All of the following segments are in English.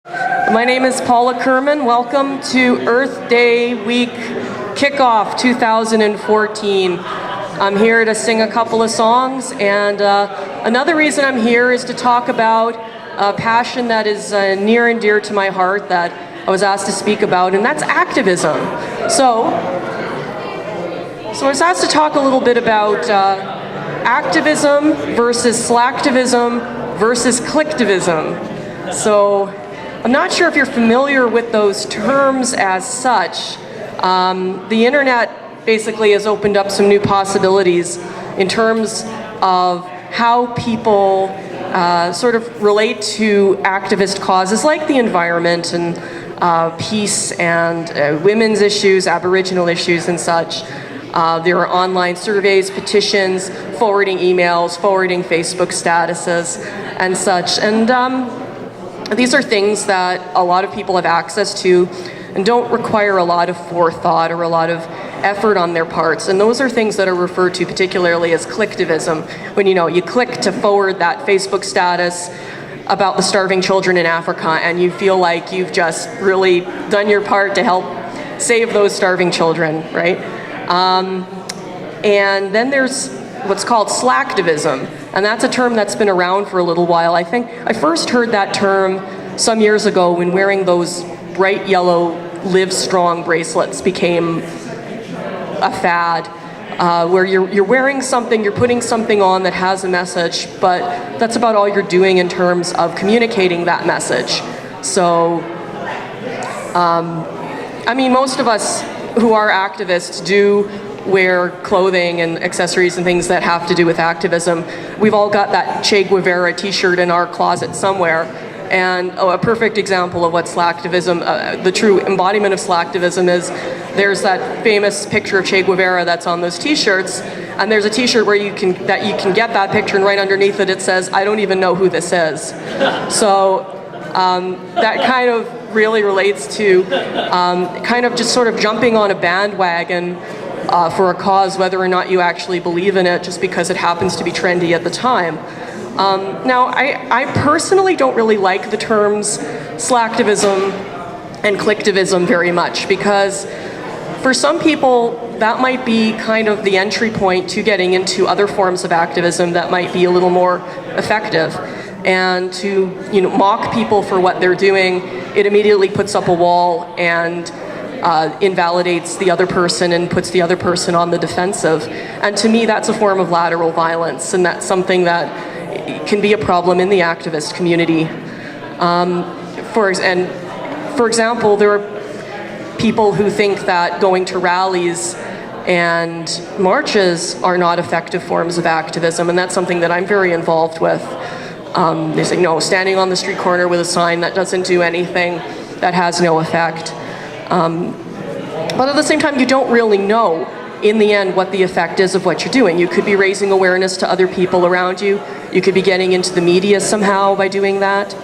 My name is Paula Kerman. Welcome to Earth Day Week Kickoff 2014. I'm here to sing a couple of songs, and another reason I'm here is to talk about a passion that is near and dear to my heart that I was asked to speak about, and that's activism. So I was asked to talk a little bit about activism versus slacktivism versus clicktivism. So I'm not sure if you're familiar with those terms as such. The internet basically has opened up some new possibilities in terms of how people sort of relate to activist causes like the environment and peace and women's issues, Aboriginal issues and such. There are online surveys, petitions, forwarding emails, forwarding Facebook statuses and such. And these are things that a lot of people have access to and don't require a lot of forethought or a lot of effort on their parts. And those are things that are referred to particularly as clicktivism. When you click to forward that Facebook status about the starving children in Africa and you feel like you've just really done your part to help save those starving children, right? And then there's what's called slacktivism, and that's a term that's been around for a little while. I think I first heard that term some years ago when wearing those bright yellow Live Strong bracelets became a fad, where you're wearing something, you're putting something on that has a message, but that's about all you're doing in terms of communicating that message. So, I mean, most of us who are activists do wear clothing and accessories and things that have to do with activism. We've all got that Che Guevara t-shirt in our closet somewhere. And a perfect example of what slacktivism, the true embodiment of slacktivism is, there's that famous picture of Che Guevara that's on those t-shirts, and there's a t-shirt where you can get that picture, and right underneath it, it says, "I don't even know who this is." So that kind of really relates to kind of just sort of jumping on a bandwagon for a cause, whether or not you actually believe in it, just because it happens to be trendy at the time. Now, I personally don't really like the terms slacktivism and clicktivism very much, because for some people that might be kind of the entry point to getting into other forms of activism that might be a little more effective. And to mock people for what they're doing, it immediately puts up a wall and invalidates the other person and puts the other person on the defensive. And to me, that's a form of lateral violence, and that's something that can be a problem in the activist community. For example, there are people who think that going to rallies and marches are not effective forms of activism, and that's something that I'm very involved with. They say, no, standing on the street corner with a sign that doesn't do anything, that has no effect. But at the same time, you don't really know in the end what the effect is of what you're doing. You could be raising awareness to other people around you. You could be getting into the media somehow by doing that.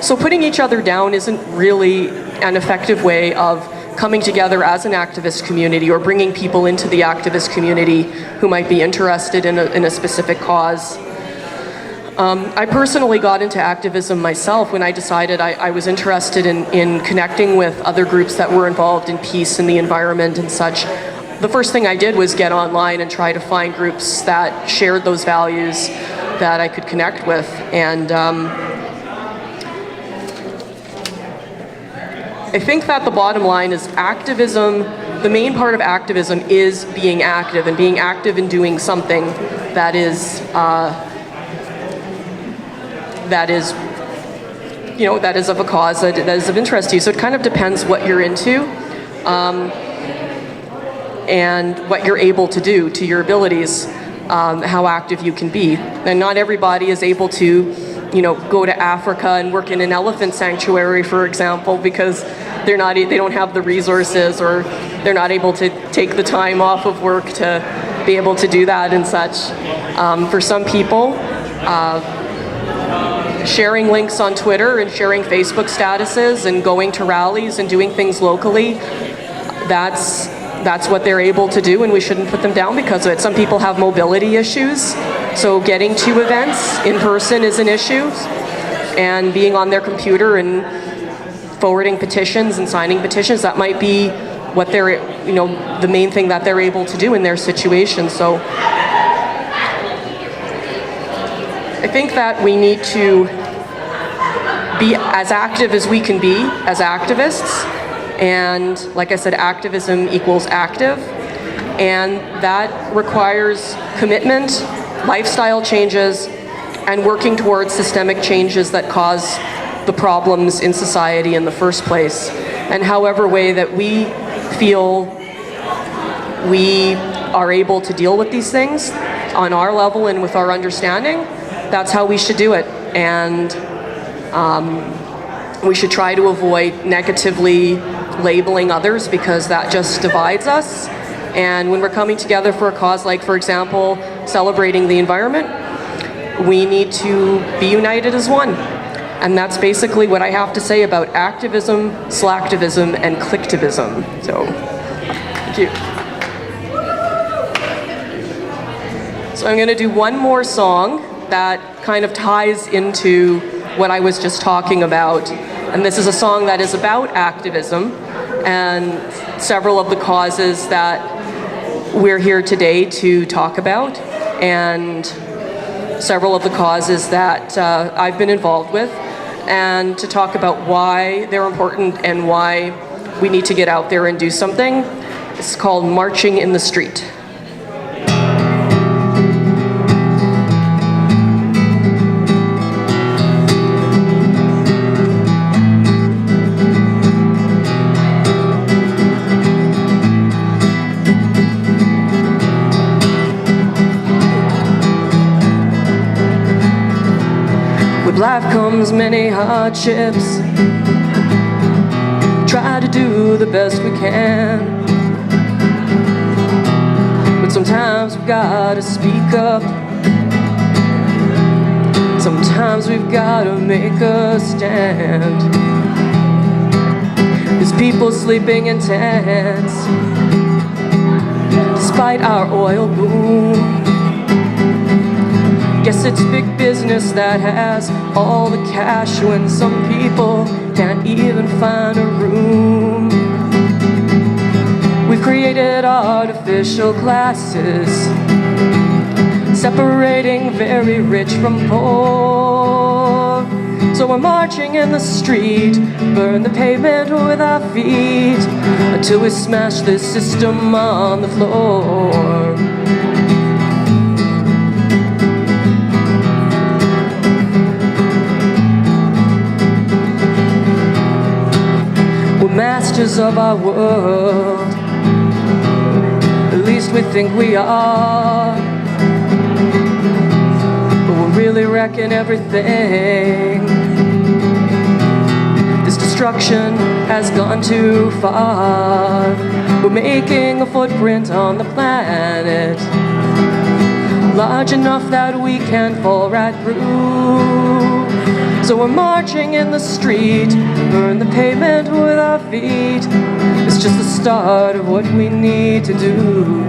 So putting each other down isn't really an effective way of coming together as an activist community or bringing people into the activist community who might be interested in a specific cause. I personally got into activism myself when I decided I was interested in connecting with other groups that were involved in peace and the environment and such. The first thing I did was get online and try to find groups that shared those values that I could connect with. And I think that the bottom line is activism, the main part of activism is being active and being active in doing something that is of a cause that is of interest to you. So it kind of depends what you're into and what you're able to do, to your abilities, how active you can be. And not everybody is able to, go to Africa and work in an elephant sanctuary, for example, because they don't have the resources, or they're not able to take the time off of work to be able to do that and such. For some people, sharing links on Twitter and sharing Facebook statuses and going to rallies and doing things locally, that's what they're able to do, and we shouldn't put them down because of it. Some people have mobility issues, so getting to events in person is an issue, and being on their computer and forwarding petitions and signing petitions. That might be what they're, the main thing that they're able to do in their situation. So I think that we need to be as active as we can be as activists. And like I said, activism equals active. And that requires commitment, lifestyle changes, and working towards systemic changes that cause the problems in society in the first place. And however way that we feel we are able to deal with these things on our level and with our understanding, that's how we should do it. And we should try to avoid negatively labeling others, because that just divides us. And when we're coming together for a cause like, for example, celebrating the environment, we need to be united as one. And that's basically what I have to say about activism, slacktivism, and clicktivism. So, thank you. So I'm going to do one more song that kind of ties into what I was just talking about. And this is a song that is about activism and several of the causes that we're here today to talk about, and several of the causes that I've been involved with, and to talk about why they're important and why we need to get out there and do something. It's called Marching in the Street. With life comes many hardships. Try to do the best we can, but sometimes we've got to speak up. Sometimes we've got to make a stand. There's people sleeping in tents despite our oil boom. Guess it's big business that has all the cash when some people can't even find a room. We've created artificial classes, separating very rich from poor. So we're marching in the street, burn the pavement with our feet, until we smash this system on the floor. We're masters of our world, at least we think we are, but we're really wrecking everything. This destruction has gone too far. We're making a footprint on the planet, large enough that we can fall right through. So we're marching in the street, burn the pavement with our feet. It's just the start of what we need to do.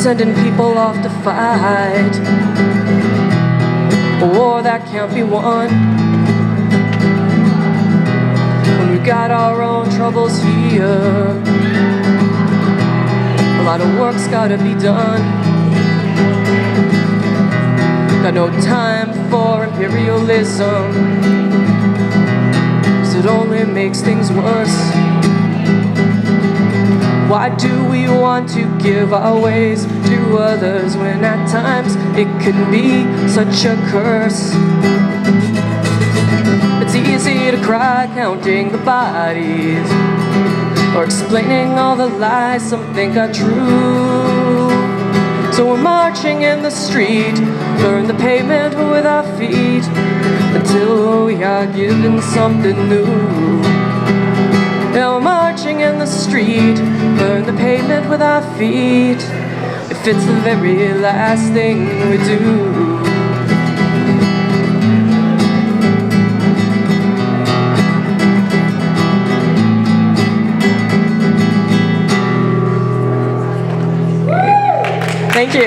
Sending people off to fight a war that can't be won, when we've got our own troubles here. A lot of work's gotta be done. Got no time for imperialism, 'cause it only makes things worse. Why do we want to give our ways to others when at times it can be such a curse? It's easy to cry counting the bodies, or explaining all the lies some think are true. So we're marching in the street, burn the pavement with our feet, until we are given something new. And we're marching the street, burn the pavement with our feet, if it's the very last thing we do. Thank you.